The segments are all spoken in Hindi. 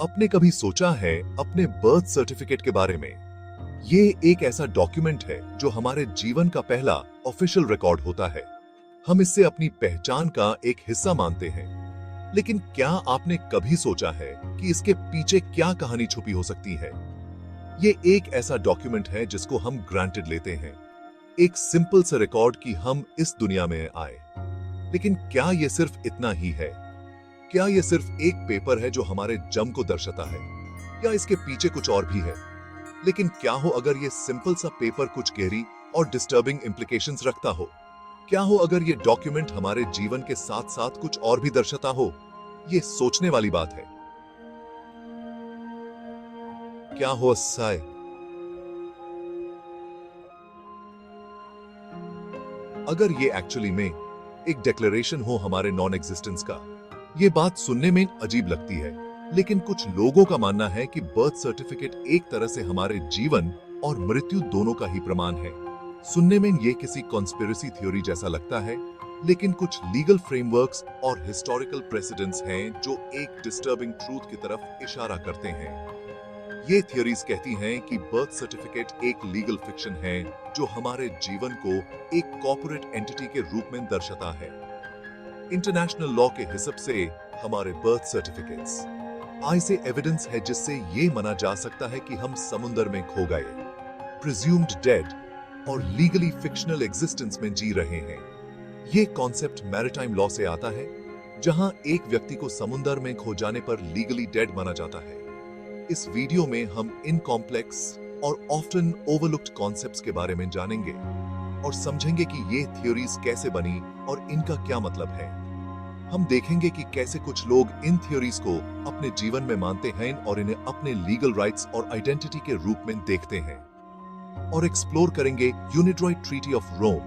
आपने कभी सोचा है अपने बर्थ सर्टिफिकेट के बारे में? ये एक ऐसा डॉक्यूमेंट है जो हमारे जीवन का पहला ऑफिशियल रिकॉर्ड होता है। हम इससे अपनी पहचान का एक हिस्सा मानते हैं। लेकिन क्या आपने कभी सोचा है कि इसके पीछे क्या कहानी छुपी हो सकती है? ये एक ऐसा डॉक्यूमेंट है जिसको हम ग्रांटेड लेते हैं, एक सिंपल सा रिकॉर्ड कि हम इस दुनिया में आए। लेकिन क्या ये सिर्फ इतना ही है? क्या ये सिर्फ एक पेपर है जो हमारे जन्म को दर्शाता है, या इसके पीछे कुछ और भी है? लेकिन क्या हो अगर ये सिंपल सा पेपर कुछ गहरी और डिस्टर्बिंग इंप्लीकेशंस रखता हो? क्या हो अगर ये डॉक्यूमेंट हमारे जीवन के साथ साथ कुछ और भी दर्शाता हो? ये सोचने वाली बात है। क्या हो साय अगर ये एक्चुअली में एक डिक्लेरेशन हो हमारे नॉन एग्जिस्टेंस का? ये बात सुनने में अजीब लगती है, लेकिन कुछ लोगों का मानना है कि बर्थ सर्टिफिकेट एक तरह से हमारे जीवन और मृत्यु दोनों का ही प्रमाण है। सुनने में ये किसी कॉन्स्पिरेसी थ्योरी जैसा लगता है, लेकिन कुछ लीगल फ्रेमवर्क्स और हिस्टोरिकल प्रेसिडेंट्स हैं जो एक डिस्टर्बिंग ट्रूथ की तरफ इशारा करते हैं। ये थ्योरीज कहती हैं कि बर्थ सर्टिफिकेट एक लीगल फिक्शन है जो हमारे जीवन को एक कॉर्पोरेट एंटिटी के रूप में दर्शाता है। इंटरनेशनल लॉ के हिसाब से हमारे बर्थ सर्टिफिकेट्स ऐसे एविडेंस है जिससे ये माना जा सकता है कि हम समुद्र में खो गए, प्रिज्यूम्ड डेड और लीगली फिक्शनल एग्जिस्टेंस में जी रहे हैं। ये कॉन्सेप्ट मैरिटाइम लॉ से आता है, जहां एक व्यक्ति को समुद्र में खो जाने पर लीगली डेड माना जाता है। इस वीडियो में हम इन कॉम्प्लेक्स और ऑफ्टन ओवरलुक्ड कॉन्सेप्ट्स के बारे में जानेंगे और समझेंगे कि ये थ्योरीज कैसे बनी और इनका क्या मतलब है। हम देखेंगे कि कैसे कुछ लोग इन थ्योरीज को अपने जीवन में मानते हैं और इन्हें अपने लीगल राइट्स और आइडेंटिटी के रूप में देखते हैं। और एक्सप्लोर करेंगे यूनिट्रॉइड ट्रीटी ऑफ रोम,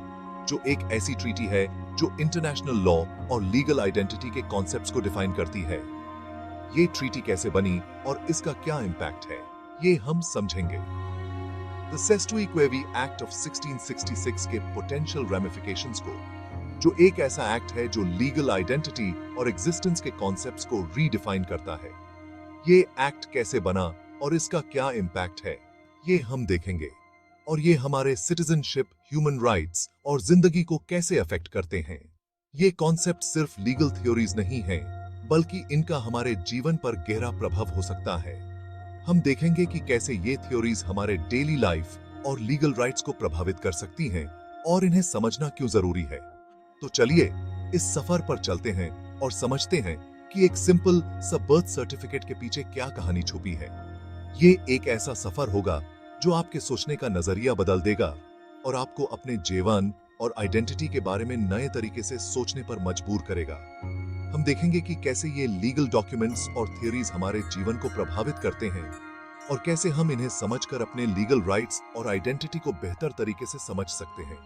जो एक ऐसी ट्रीटी है जो इंटरनेशनल लॉ और लीगल आइडेंटिटी के कॉन्सेप्ट्स को डिफाइन करती है। ये ट्रीटी कैसे बनी और इसका क्या इंपैक्ट है, ये हम समझेंगे। द सेस्टुइक्वेवी एक्ट ऑफ 1666 के पोटेंशियल रेमिफिकेशंस को, जो एक ऐसा एक्ट है जो लीगल आइडेंटिटी और एग्जिस्टेंस के कॉन्सेप्ट्स को रीडिफाइन करता है। ये एक्ट कैसे बना और इसका क्या इंपैक्ट है, ये हम देखेंगे। और ये हमारे सिटीजनशिप, ह्यूमन राइट्स और जिंदगी को कैसे अफेक्ट करते हैं। ये कॉन्सेप्ट सिर्फ लीगल थ्योरीज नहीं हैं, बल्कि इनका हमारे जीवन पर गहरा प्रभाव हो सकता है। हम देखेंगे कि कैसे ये थ्योरीज हमारे डेली लाइफ और लीगल राइट्स को प्रभावित कर सकती हैं और इन्हें समझना क्यों जरूरी है। तो चलिए इस सफर पर चलते हैं और समझते हैं कि एक सिंपल सा बर्थ सर्टिफिकेट के पीछे क्या कहानी छुपी है। ये एक ऐसा सफर होगा जो आपके सोचने का नजरिया बदल देगा और आपको अपने जीवन और आइडेंटिटी के बारे में नए तरीके से सोचने पर मजबूर करेगा। हम देखेंगे कि कैसे ये लीगल डॉक्यूमेंट्स और थ्योरीज हमारे जीवन को प्रभावित करते हैं और कैसे हम इन्हें समझकर अपने लीगल राइट्स और आइडेंटिटी को बेहतर तरीके से समझ सकते हैं।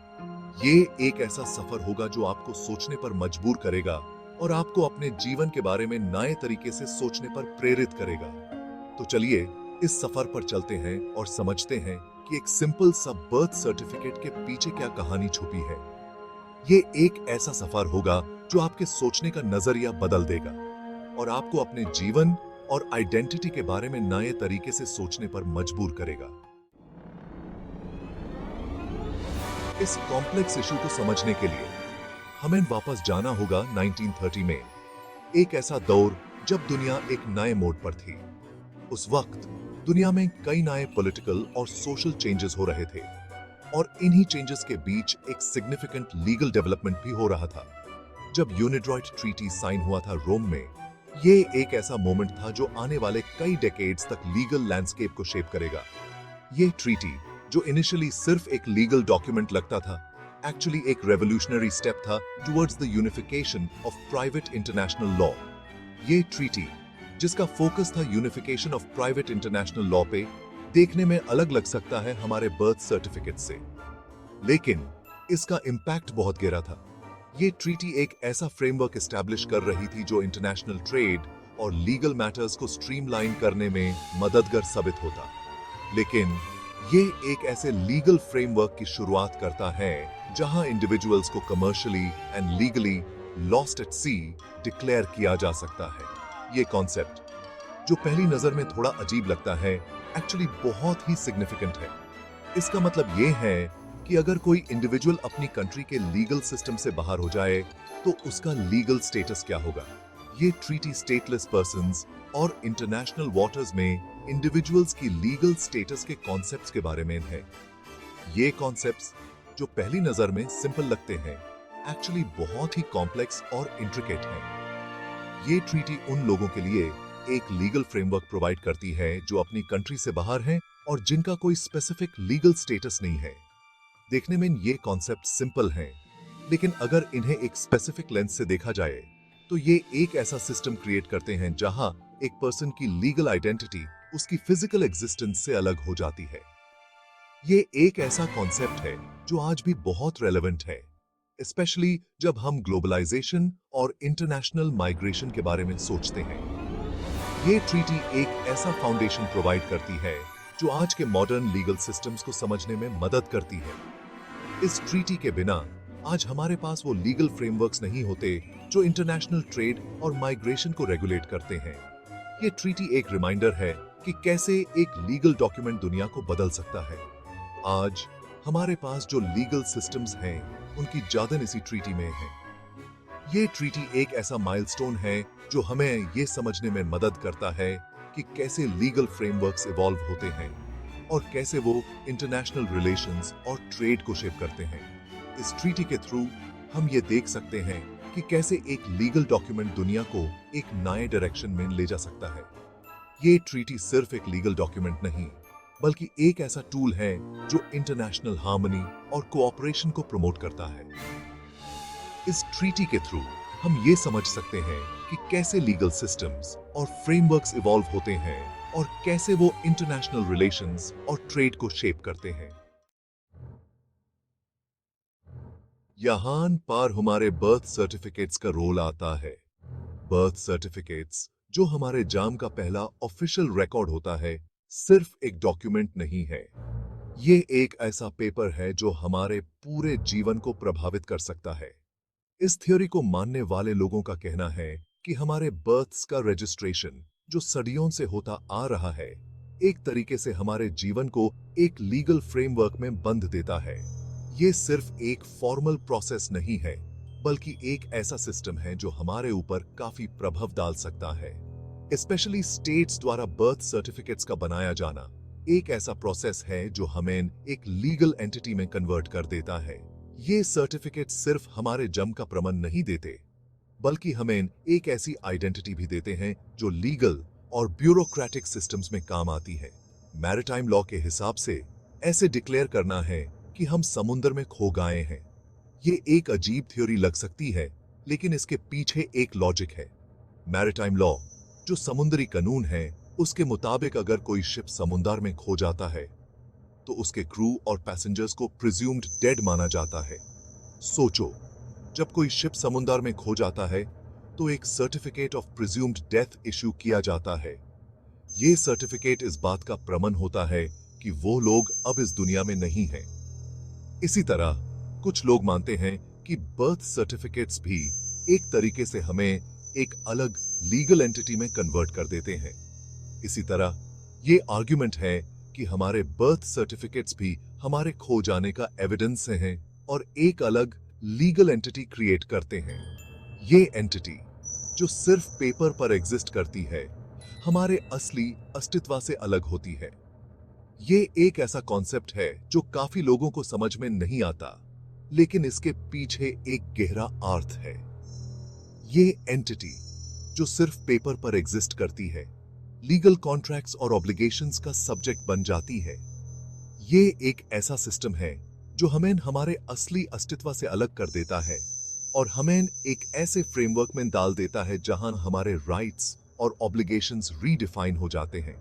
ये एक ऐसा सफर होगा जो आपको सोचने पर मजबूर करेगा और आपको अपने जीवन के बारे में नए तरीके से सोचने पर प्रेरित करेगा। तो चलिए इस सफर पर चलते हैं और समझते हैं कि एक सिंपल सा बर्थ सर्टिफिकेट के पीछे क्या कहानी छुपी है। ये एक ऐसा सफर होगा जो आपके सोचने का नजरिया बदल देगा और आपको अपने जीवन और आइडेंटिटी के बारे में नए तरीके से सोचने पर मजबूर करेगा। इस कॉम्प्लेक्स इशू को समझने के लिए हमें वापस जाना होगा 1930 में, एक ऐसा दौर जब दुनिया एक नए मोड़ पर थी। उस वक्त दुनिया में कई नए पॉलिटिकल और सोशल चेंजेस हो रहे थे और इन्हीं चेंजेस के बीच एक सिग्निफिकेंट लीगल डेवलपमेंट भी हो रहा था। जब यूनिट्रॉइड ट्रीटी साइन हुआ था रोम में, ये एक ऐसा मोमेंट था जो आने वाले कई डेकेड्स तक लीगल लैंडस्केप को शेप करेगा। ये ट्रीटी, जो इनिशियली सिर्फ एक लीगल डॉक्यूमेंट लगता था, एक्चुअली एक रेवोल्यूशनरी स्टेप था towards the unification of private international law. ये ट्रीटी, जिसका फोकस था unification of private international law पे, देखने में अलग लग सकता है हमारे बर्थ सर्टिफिकेट से, लेकिन इसका इंपैक्ट बहुत गहरा था। ये ट्रीटी एक ऐसा फ्रेमवर्क एस्टैब्लिश कर रही थी जो इंटरनेशनल ट्रेड और लीगल मैटर्स को स्ट्रीमलाइन करने में मददगार साबित होता। लेकिन ये एक ऐसे लीगल फ्रेमवर्क की शुरुआत करता है जहां इंडिविजुअल्स को commercially and legally lost at sea declare किया जा सकता है। ये कॉन्सेप्ट जो पहली नजर में थोड़ा अजीब लगता है, एक्चुअली बहुत ही सिग्निफिकेंट है। इसका मतलब ये है कि अगर कोई इंडिविजुअल अपनी कंट्री के लीगल सिस्टम से बाहर हो जाए तो उसका लीगल स्टेटस क्या होगा। ये ट्रीटी स्टेटलेस पर्सन्स और इंटरनेशनल वाटर्स में इंडिविजुअल्स की लीगल स्टेटस के कॉन्सेप्ट्स के बारे में है। ये कॉन्सेप्ट्स जो पहली नजर में सिंपल लगते हैं, एक्चुअली बहुत ही कॉम्प्लेक्स और इंट्रिकेट हैं। ये ट्रीटी उन लोगों के लिए एक लीगल फ्रेमवर्क प्रोवाइड करती है जो अपनी कंट्री से बाहर हैं और जिनका कोई स्पेसिफिक लीगल स्टेटस नहीं है। देखने में ये कॉन्सेप्ट सिंपल हैं, लेकिन अगर इन्हें एक स्पेसिफिक लेंस से देखा जाए तो ये एक ऐसा सिस्टम क्रिएट करते हैं जहां एक पर्सन की लीगल आइडेंटिटी उसकी फिजिकल एग्जिस्टेंस से अलग हो जाती है। ये एक ऐसा कॉन्सेप्ट है जो आज भी बहुत रेलेवेंट है, स्पेशली जब हम ग्लोबलाइजेशन और इंटरनेशनल माइग्रेशन के बारे में सोचते हैं। ये ट्रीटी एक ऐसा फाउंडेशन प्रोवाइड करती है जो आज के मॉडर्न लीगल सिस्टम्स को समझने में मदद करती है। इस ट्रीटी के बिना आज हमारे पास वो लीगल फ्रेमवर्क्स नहीं होते जो इंटरनेशनल ट्रेड और माइग्रेशन को रेगुलेट करते हैं। ये ट्रीटी एक रिमाइंडर है कि कैसे एक लीगल डॉक्यूमेंट दुनिया को बदल सकता है। आज हमारे पास जो लीगल सिस्टम्स हैं, उनकी जादन इसी ट्रीटी में है। ये ट्रीटी एक ऐसा माइलस्टोन है जो हमें ये समझने में मदद करता है कि कैसे लीगल फ्रेमवर्क्स इवॉल्व होते हैं और कैसे वो इंटरनेशनल रिलेशंस और ट्रेड को शेप करते हैं। इस ट्रीटी के थ्रू हम ये देख सकते हैं कि कैसे एक लीगल डॉक्यूमेंट दुनिया को एक नए डायरेक्शन में ले जा सकता है। ये ट्रीटी सिर्फ एक लीगल डॉक्यूमेंट नहीं, बल्कि एक ऐसा टूल है जो इंटरनेशनल हार्मनी और कोऑपरेशन को प्रमोट करता है। इस ट्रीटी के थ्रू हम ये समझ सकते हैं कि कैसे लीगल सिस्टम्स और फ्रेमवर्क्स इवॉल्व होते हैं और कैसे वो इंटरनेशनल रिलेशंस और ट्रेड को शेप करते हैं। यहां पार हमारे बर्थ सर्टिफिकेट्स का रोल आता है। बर्थ सर्टिफिकेट्स जो हमारे जाम का पहला ऑफिशियल रिकॉर्ड होता है, सिर्फ एक डॉक्यूमेंट नहीं है। ये एक ऐसा पेपर है जो हमारे पूरे जीवन को प्रभावित कर सकता है। इस थ्योरी को मानने वाले लोगों का कहना है कि हमारे बर्थ्स का रजिस्ट्रेशन जो सदियों से होता आ रहा है, एक तरीके से हमारे जीवन को एक लीगल फ्रेमवर्क में बंध देता है। ये सिर्फ एक फॉर्मल प्रोसेस नहीं है, बल्कि एक ऐसा सिस्टम है जो हमारे ऊपर काफी प्रभाव डाल सकता है। स्पेशली स्टेट्स द्वारा बर्थ सर्टिफिकेट्स का बनाया जाना एक ऐसा प्रोसेस है जो हमें एक लीगल एंटिटी में कन्वर्ट कर देता है। ये सर्टिफिकेट सिर्फ हमारे जन्म का प्रमाण नहीं देते, बल्कि हमें एक ऐसी आइडेंटिटी भी देते हैं जो लीगल और ब्यूरोक्रेटिक सिस्टम्स में काम आती है। मैरिटाइम लॉ के हिसाब से ऐसे डिक्लेयर करना है कि हम समुद्र में खो गए हैं। ये एक अजीब थ्योरी लग सकती है, लेकिन इसके पीछे एक लॉजिक है। मैरिटाइम लॉ जो समुद्री कानून है, उसके मुताबिक अगर कोई शिप समुद्र में खो जाता है तो उसके क्रू और पैसेंजर्स को प्रिज्यूम्ड डेड माना जाता है। सोचो, जब कोई शिप समुद्र में खो जाता है तो एक certificate of presumed death issue किया जाता है। ये सर्टिफिकेट इस बात का प्रमाण होता है कि वो लोग अब इस दुनिया में नहीं हैं। इसी तरह कुछ लोग मानते हैं कि बर्थ सर्टिफिकेट्स भी एक तरीके से हमें एक अलग लीगल एंटिटी में कन्वर्ट कर देते हैं। इसी तरह ये आर्ग्यूमेंट है कि हमारे बर्थ सर्टिफिकेट्स भी हमारे खो जाने का एविडेंस हैं और एक अलग लीगल एंटिटी क्रिएट करते हैं। ये एंटिटी जो सिर्फ पेपर पर एग्जिस्ट करती है, हमारे असली अस्तित्व से अलग होती है। ये एक ऐसा कॉन्सेप्ट है जो काफी लोगों को समझ में नहीं आता, लेकिन इसके पीछे एक गहरा अर्थ है। ये एंटिटी जो सिर्फ पेपर पर एग्जिस्ट करती है, लीगल कॉन्ट्रैक्ट्स और ऑब्लिगेशंस का सब्जेक्ट बन जाती है। ये एक ऐसा सिस्टम है जो हमें हमारे असली अस्तित्व से अलग कर देता है और हमें एक ऐसे फ्रेमवर्क में डाल देता है जहां हमारे राइट्स और ऑब्लिगेशंस रीडिफाइन हो जाते हैं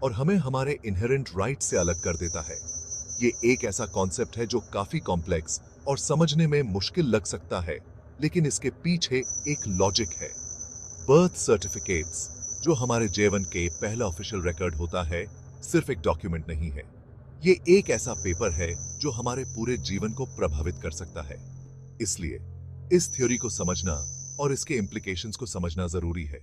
और हमें हमारे इनहेरेंट राइट्स से अलग कर देता है। ये एक ऐसा कॉन्सेप्ट है जो काफी कॉम्प्लेक्स और समझने में मुश्किल लग सकता है, लेकिन इसके पीछे एक लॉजिक है। बर्थ सर्टिफिकेट्स जो हमारे जीवन के पहला ऑफिशियल रिकॉर्ड होता है, सिर्फ एक डॉक्यूमेंट नहीं है। ये एक ऐसा पेपर है जो हमारे पूरे जीवन को प्रभावित कर सकता है। इसलिए इस थ्योरी को समझना और इसके इम्प्लीकेशंस को समझना जरूरी है।